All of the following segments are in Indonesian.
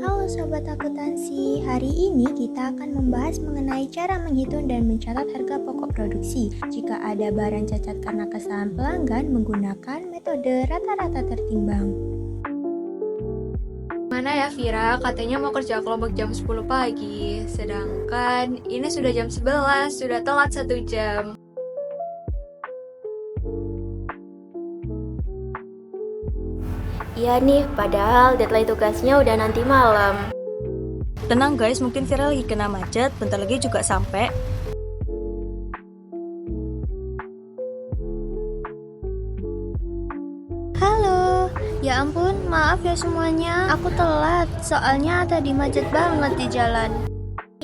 Halo Sobat Akuntansi, hari ini kita akan membahas mengenai cara menghitung dan mencatat harga pokok produksi jika ada barang cacat karena kesalahan pelanggan menggunakan metode rata-rata tertimbang. Mana ya Vira, katanya mau kerja kelompok jam 10 pagi, sedangkan ini sudah jam 11, sudah telat 1 jam. Iya nih, padahal deadline tugasnya udah nanti malam. Tenang guys, mungkin Vira lagi kena macet, bentar lagi juga sampai. Halo, ya ampun, maaf ya semuanya, aku telat, soalnya tadi macet banget di jalan.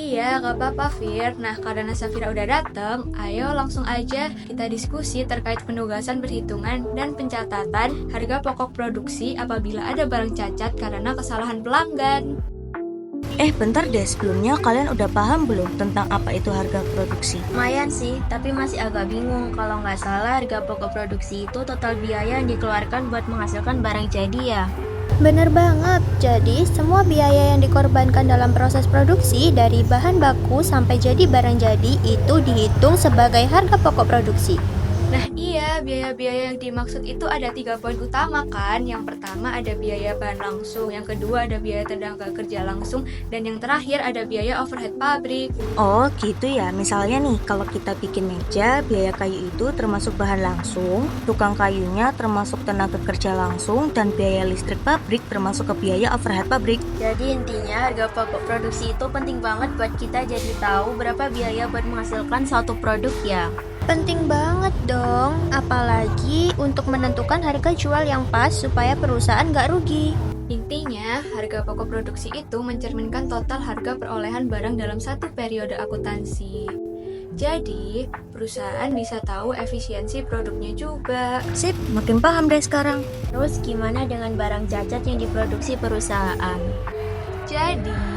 Iya, gak apa-apa Fir. Nah, karena Safira udah dateng, ayo langsung aja kita diskusi terkait penugasan perhitungan dan pencatatan harga pokok produksi apabila ada barang cacat karena kesalahan pelanggan. Bentar deh, sebelumnya kalian udah paham belum tentang apa itu harga produksi? Lumayan sih, tapi masih agak bingung. Kalau nggak salah, harga pokok produksi itu total biaya yang dikeluarkan buat menghasilkan barang jadi ya. Bener banget, jadi semua biaya yang dikorbankan dalam proses produksi dari bahan baku sampai jadi barang jadi itu dihitung sebagai harga pokok produksi. Nah iya, biaya-biaya yang dimaksud itu ada 3 poin utama kan. Yang pertama ada biaya bahan langsung, yang kedua ada biaya tenaga kerja langsung, dan yang terakhir ada biaya overhead pabrik. Oh gitu ya, misalnya nih kalau kita bikin meja, biaya kayu itu termasuk bahan langsung, tukang kayunya termasuk tenaga kerja langsung, dan biaya listrik pabrik termasuk ke biaya overhead pabrik. Jadi intinya harga pokok produksi itu penting banget buat kita jadi tahu berapa biaya buat menghasilkan suatu produk ya. Penting banget dong, apalagi untuk menentukan harga jual yang pas supaya perusahaan nggak rugi. Intinya, harga pokok produksi itu mencerminkan total harga perolehan barang dalam satu periode akuntansi. Jadi, perusahaan bisa tahu efisiensi produknya juga. Sip, makin paham deh sekarang. Terus gimana dengan barang cacat yang diproduksi perusahaan? Jadi,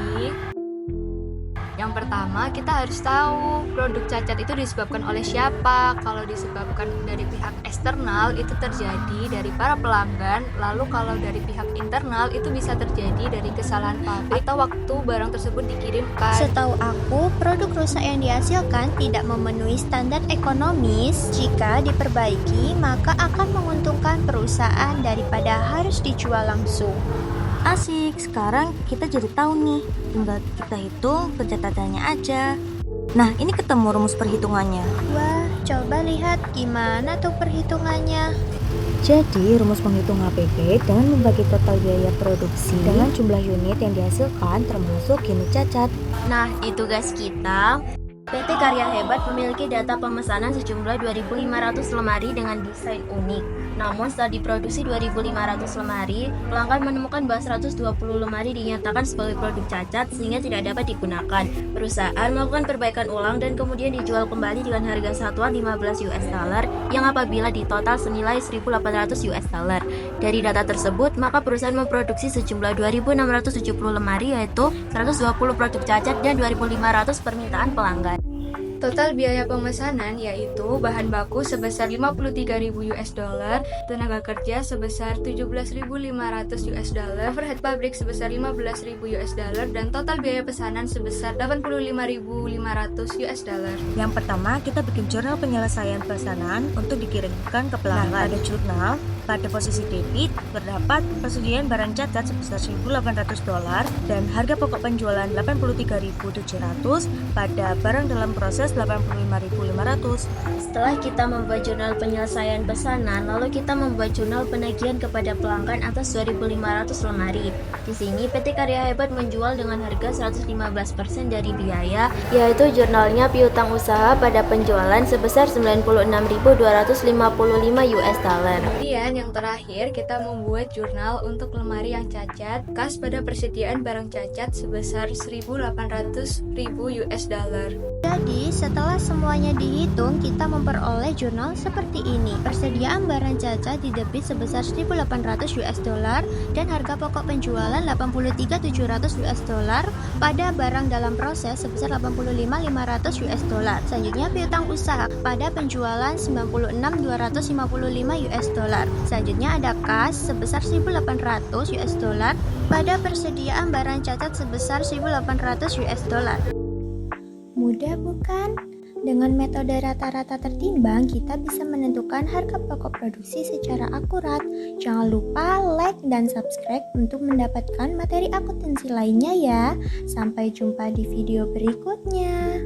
yang pertama kita harus tahu produk cacat itu disebabkan oleh siapa. Kalau disebabkan dari pihak eksternal itu terjadi dari para pelanggan. Lalu kalau dari pihak internal itu bisa terjadi dari kesalahan pabrik atau waktu barang tersebut dikirimkan. Setahu aku, produk rusak yang dihasilkan tidak memenuhi standar ekonomis. Jika diperbaiki, maka akan menguntungkan perusahaan daripada harus dijual langsung. Asik, sekarang kita jadi tahu nih, tinggal kita hitung pencatatannya aja. Nah, ini ketemu rumus perhitungannya. Wah, coba lihat gimana tuh perhitungannya. Jadi, rumus menghitung HPP dengan membagi total biaya produksi dengan jumlah unit yang dihasilkan termasuk unit cacat. Nah, di tugas kita, PT Karya Hebat memiliki data pemesanan sejumlah 2.500 lemari dengan desain unik. Namun setelah diproduksi 2.500 lemari, pelanggan menemukan bahwa 120 lemari dinyatakan sebagai produk cacat sehingga tidak dapat digunakan. Perusahaan melakukan perbaikan ulang dan kemudian dijual kembali dengan harga satuan 15 US dollar yang apabila ditotal senilai 1.800 US dollar. Dari data tersebut, maka perusahaan memproduksi sejumlah 2.670 lemari yaitu 120 produk cacat dan 2.500 permintaan pelanggan. Total biaya pemesanan yaitu bahan baku sebesar 53.000 US dollar, tenaga kerja sebesar 17.500 US dollar, overhead pabrik sebesar 15.000 US dollar, dan total biaya pesanan sebesar 85.500 US dollar. Yang pertama, kita bikin jurnal penyelesaian pesanan untuk dikirimkan ke pelanggan. Nah, pada jurnal, pada posisi debit, terdapat persetujuan barang cacat sebesar 1.800 dolar dan harga pokok penjualan 83.700 pada barang dalam proses 85.500. Setelah kita membuat jurnal penyelesaian pesanan, lalu kita membuat jurnal penagihan kepada pelanggan atas 2.500 lemari. Di sini PT Karya Hebat menjual dengan harga 115% dari biaya, yaitu jurnalnya piutang usaha pada penjualan sebesar 96.255 US dollar. Kemudian yang terakhir kita membuat jurnal untuk lemari yang cacat, kas pada persediaan barang cacat sebesar 1.800.000 US dollar. Jadi, setelah semuanya dihitung, kita memperoleh jurnal seperti ini. Persediaan barang cacat di debit sebesar 1.800 US dollar dan harga pokok penjualan 83.700 US dollar pada barang dalam proses sebesar 85.500 US dollar. Selanjutnya, piutang usaha pada penjualan 96.255 US dollar. Selanjutnya ada kas sebesar 1.800 US dollar pada persediaan barang cacat sebesar 1.800 US dollar. Mudah bukan? Dengan metode rata-rata tertimbang, kita bisa menentukan harga pokok produksi secara akurat. Jangan lupa like dan subscribe untuk mendapatkan materi akuntansi lainnya ya. Sampai jumpa di video berikutnya.